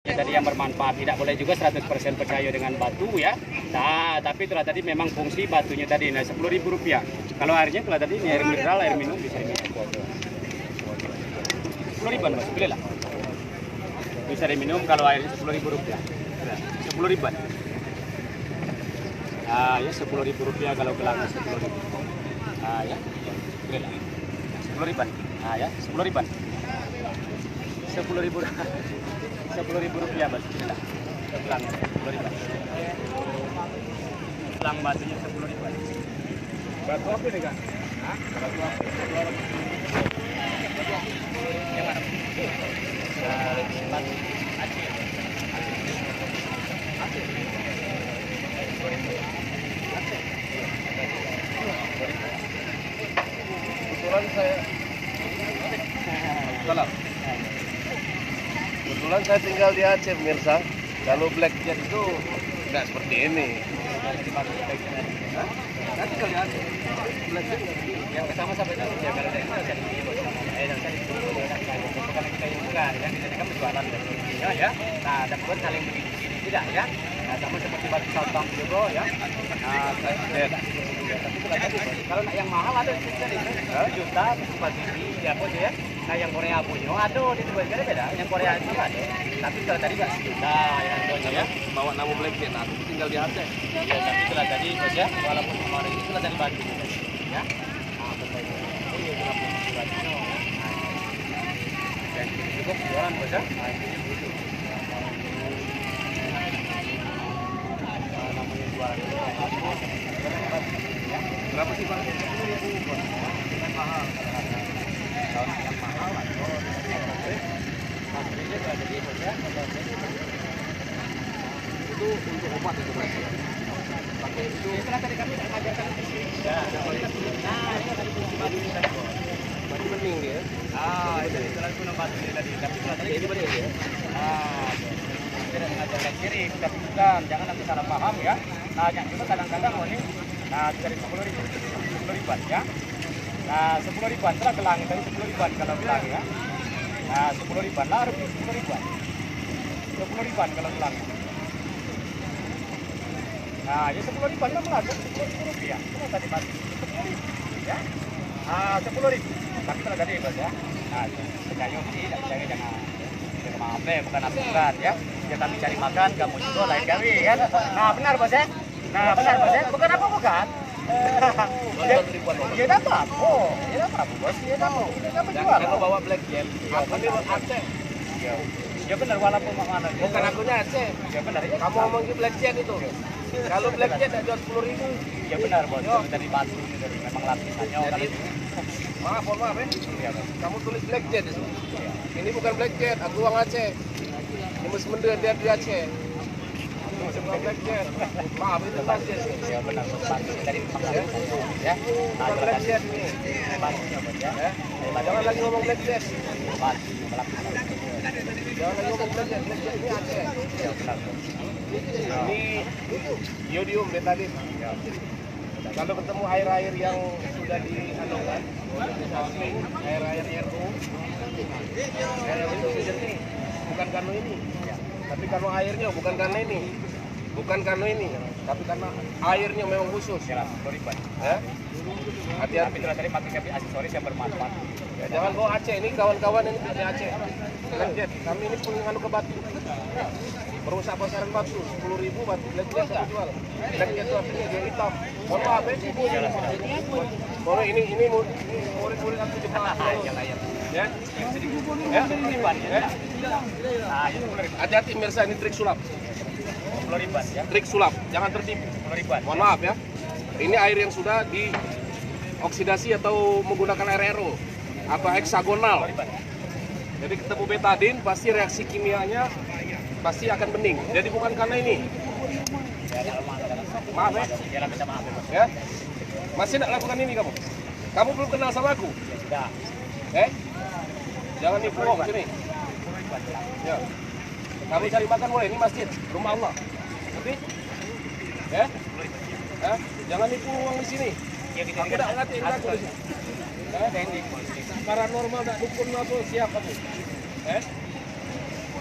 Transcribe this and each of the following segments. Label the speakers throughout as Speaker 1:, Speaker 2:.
Speaker 1: Tadi yang bermanfaat, tidak boleh juga 100% percaya dengan batu ya. Nah, tapi itulah tadi memang fungsi batunya tadi. Nah, Rp10.000. Kalau airnya kalau tadi ini air mineral, air minum bisa ini. 10.000-an Mas, beli lah. Bisa diminum kalau airnya Rp10.000. 10.000-an. Ah, ya Rp10.000 kalau gelangnya 10.000. Ah, ya. Beli lah. 10.000-an. Ah, ya, 10.000-an. 10.000. Rp10.000 Mas. Nah, gelang 10.000. Gelang batunya 10.000.
Speaker 2: Batu apa nih Kak?
Speaker 1: Hah? Batu apa? Batu apa? Yang mana? Batu Aceh. Aceh.
Speaker 2: Kebetulan saya Kebetulan saya tinggal di Aceh, pemirsa. Kalau Black Jet itu nggak seperti ini.
Speaker 1: Kan tinggal di Aceh. Black Jet yang pertama sampai tahu ya kalau dari mana jadi ibu sama dan saya itu bukan kita yang bukan ya kita kan berjualan ya. Nah, ada pun saling begitu tidak ya. Nah, sama seperti batu sabang juga ya. Nah, tapi kalau yang mahal ada di sini 1 juta batu ini ya bos ya. Nah, yang Korea punya ada di dua negara beda. Yang Korea itu ada. Tapi kalau tadi nggak 1 juta ya harganya.
Speaker 2: Bawa nama Black Jet, aku tinggal di Aceh.
Speaker 1: Ya, tapi itulah tadi bos ya. Walaupun kemarin itulah dari batu ya. Nah, betul. Ini kenapa batunya ya. Dan cukup jualan bos ya. Nah, ini begitu. Namanya jualan
Speaker 2: Berapa sih Pak?
Speaker 1: 10.000 mahal. Kalau yang mahal atau harganya berada di bos ya.
Speaker 2: Itu untuk obat itu Pak.
Speaker 1: Pakai itu. Setelah tadi kami mengajarkan itu. Ya, nah ini tadi fungsi batu ini tadi bos.
Speaker 2: Batu bening dia.
Speaker 1: Ah, itu istilah guna batu ini tadi. Tapi kalau tadi
Speaker 2: Ini bening dia.
Speaker 1: ah, tidak mengajarkan kiri, tapi bukan. Jangan nanti salah paham ya. Nah, yang juga kadang-kadang oh ini, nah dari 10.000 ya. Nah, 10.000 setelah gelang dari 10.000 kalau gelang ya. Nah, 10.000 lah harus 10.000. 10.000 kalau gelang. Nah, ya 10.000 lah melaju Rp10.000. Itu tadi mati 10.000 ya. Ah, 10.000. Tapi kalau tadi bos ya. Nah, sekayung sih, jangan maaf bukan asukan ya. Ya kami cari makan, kamu juga lain kali ya. Nah, benar bos ya. Nah, benar bos ya. Bukan apa bukan? Ya dapat. Oh, ya dapat bos. Ya dapat. Ya dapat juga.
Speaker 2: Kalau bawa Black Jet, aku di Aceh.
Speaker 1: Ya benar walaupun mana.
Speaker 2: Bukan akunya Aceh.
Speaker 1: Ya benar ya.
Speaker 2: Kamu ngomong di Black Jet itu. Kalau Black Jet jual 10.000.
Speaker 1: Ya benar bos. Dari batu dari memang lapisannya.
Speaker 2: Jadi, maaf ya.
Speaker 1: Ya, bos.
Speaker 2: Kamu tulis Black Jet itu. Ini bukan Black Jet, aku uang Aceh. Ini mesti mendadak di Aceh. Ini bukan Black Jet. Maaf itu Black Jet.
Speaker 1: Ya benar bos. Batu dari memang lapisannya ya.
Speaker 2: Bukan Black Jet ini.
Speaker 1: Batunya bos ya.
Speaker 2: Jangan lagi ngomong Black Jet.
Speaker 1: Batu lapisan.
Speaker 2: Jangan lagi ngomong Black Jet. Black Jet ini Aceh.
Speaker 1: Ya benar bos.
Speaker 2: Ini iodium betadin. Kalau ketemu air-air yang sudah dianukan, air-air RO, air itu jernih, bukan karena ini, tapi karena airnya bukan karena ini, tapi karena airnya memang khusus.
Speaker 1: Ya, 10.000.
Speaker 2: Ya?
Speaker 1: Tapi
Speaker 2: Hati-hati.
Speaker 1: kalau tadi pakai aksesoris yang bermanfaat.
Speaker 2: Ya, jangan bawa Aceh ini kawan-kawan ini dari Aceh. Black Jet, kami ini punya anu ke batu. Perusahaan pasaran batu, 10.000 batu Black Jet saya jual. Black Jet itu artinya dia hitam. Mohon maaf ya. Ini murid-murid aku Jepang. Ya.
Speaker 1: Ya, 10.000 ya. Nah, itu 10.000.
Speaker 2: Hati-hati pemirsa, ini trik sulap.
Speaker 1: 10.000 ya.
Speaker 2: Trik sulap, jangan tertipu.
Speaker 1: 10.000.
Speaker 2: Mohon maaf ya. Ini air yang sudah dioksidasi atau menggunakan air RO atau heksagonal.
Speaker 1: 10.000.
Speaker 2: Jadi ketemu betadin pasti reaksi kimianya pasti akan bening. Jadi bukan karena ini. Maaf ya.
Speaker 1: Ya, minta maaf ya, Bos.
Speaker 2: Ya. Masih tidak lakukan ini kamu? Kamu belum kenal sama aku?
Speaker 1: Ya sudah.
Speaker 2: Jangan nipu orang sini. Ya. Kamu cari makan boleh, ini masjid, rumah Allah. Ngerti? Ya? Ya? Jangan nipu uang di sini.
Speaker 1: Ya, kita
Speaker 2: Aku tidak ngerti aku di sini. Paranormal, tidak dukun apa siap kamu?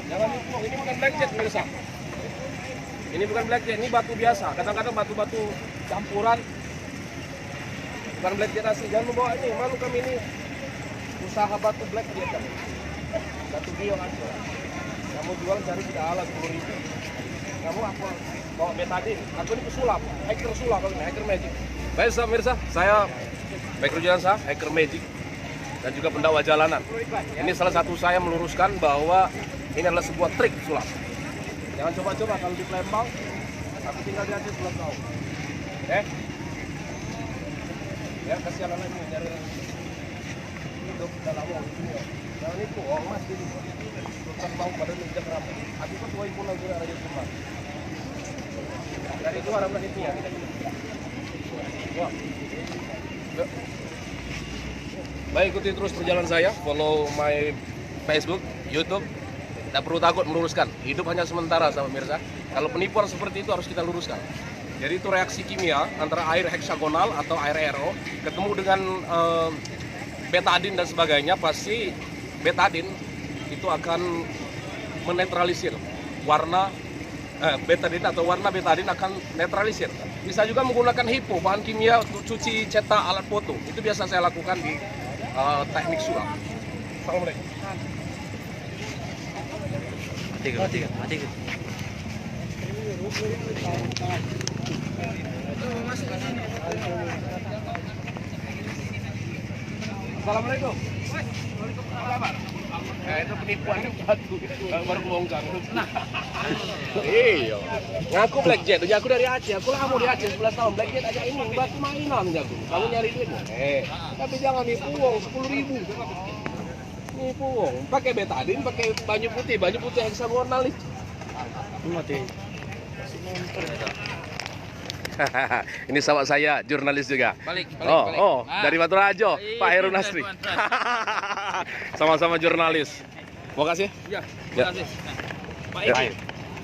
Speaker 2: Jangan nipu, ini bukan blackjack pemirsa. Ini bukan blackjack, ini batu biasa. Kadang-kadang batu-batu campuran. Bukan blackjack asli. Jangan membawa ini, malu kami ini usaha batu blackjack kami. Batu bio asli. Kamu jual cari tidak halal 10.000. Kamu apa? Bawa betadine. Aku ini pesulap, hacker sulap, hacker magic. Baik pemirsa, saya Baik Rujansa, hacker magic dan juga pendakwa jalanan. Ini salah satu saya meluruskan bahwa ini adalah sebuah trik sulap. Jangan coba-coba kalau di Palembang. Aku tinggal di Aceh 11 tahun. Ya kasihan anak ini nyari hidup dalam uang di sini. Jangan itu, oh mas ini. Sultan bau pada menjak rapi. Aku kan tuai pulau juga Raja Sumbar. Dari itu harapan itu ya. Wah. Baik, ikuti terus perjalanan saya, follow my Facebook, YouTube. Tidak perlu takut meluruskan. Hidup hanya sementara, sahabat pemirsa. Kalau penipuan seperti itu harus kita luruskan. Jadi itu reaksi kimia antara air heksagonal atau air RO ketemu dengan betadine dan sebagainya. Pasti betadine itu akan menetralisir warna betadine atau warna betadine akan netralisir. Bisa juga menggunakan hipo, bahan kimia untuk cuci cetak alat foto. Itu biasa saya lakukan di teknik sulap. Assalamualaikum. Mati. Assalamualaikum. Waalaikumsalam. Itu penipuan batu baru bongkar. Iya. Ngaku blackjack, aku dari Aceh. Aku lama di Aceh 11 tahun. Blackjack aja ini batu mainan jago. Kamu nyari duitnya. Tapi jangan nipu uang 10.000. Nipu uang. Pakai betadine, pakai banyu putih heksagonal nih. Mati. Ini sahabat saya, jurnalis juga. Balik. Dari Batu Rajo, Pak Heru Nasri. Sama-sama jurnalis. Mau kasih? Iya, terima kasih. Pak Iki.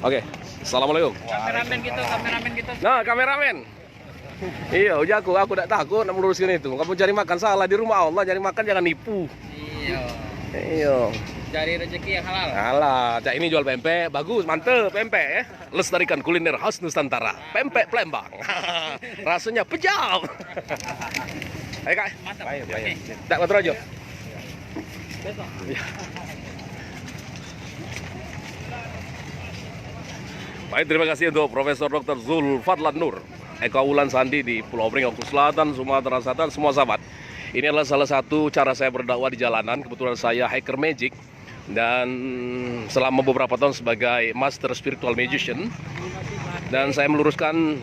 Speaker 2: Oke. Assalamualaikum.
Speaker 1: Kameramen gitu.
Speaker 2: Nah, kameramen. Iya, aku tidak takut nak meluruskan itu. Kamu cari makan salah di rumah Allah, cari makan jangan nipu. Iya.
Speaker 1: Cari rezeki yang halal.
Speaker 2: Alah, cak ini jual pempek, bagus, mantep pempek ya. Lestarikan kuliner khas Nusantara, pempek Palembang. Rasanya pejam. Ayo kak.
Speaker 1: Mantap.
Speaker 2: Ayo. Tak Batu Rajo.
Speaker 1: Besok.
Speaker 2: Baik, terima kasih untuk Profesor Dr. Zulfadlan Nur, Eka Wulan Sandi di Pulau Bringok Selatan, Sumatera Selatan, semua sahabat. Ini adalah salah satu cara saya berdakwah di jalanan. Kebetulan saya hacker magic dan selama beberapa tahun sebagai master spiritual magician, dan saya meluruskan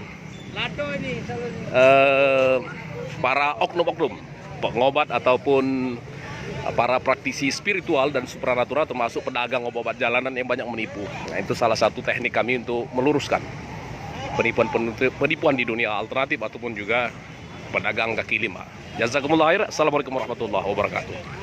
Speaker 2: para oknum-oknum pengobat ataupun para praktisi spiritual dan supranatural, termasuk pedagang obat jalanan yang banyak menipu. Nah, itu salah satu teknik kami untuk meluruskan penipuan di dunia alternatif ataupun juga pedagang kaki lima. Jazakumullah khair. Assalamualaikum warahmatullahi wabarakatuh.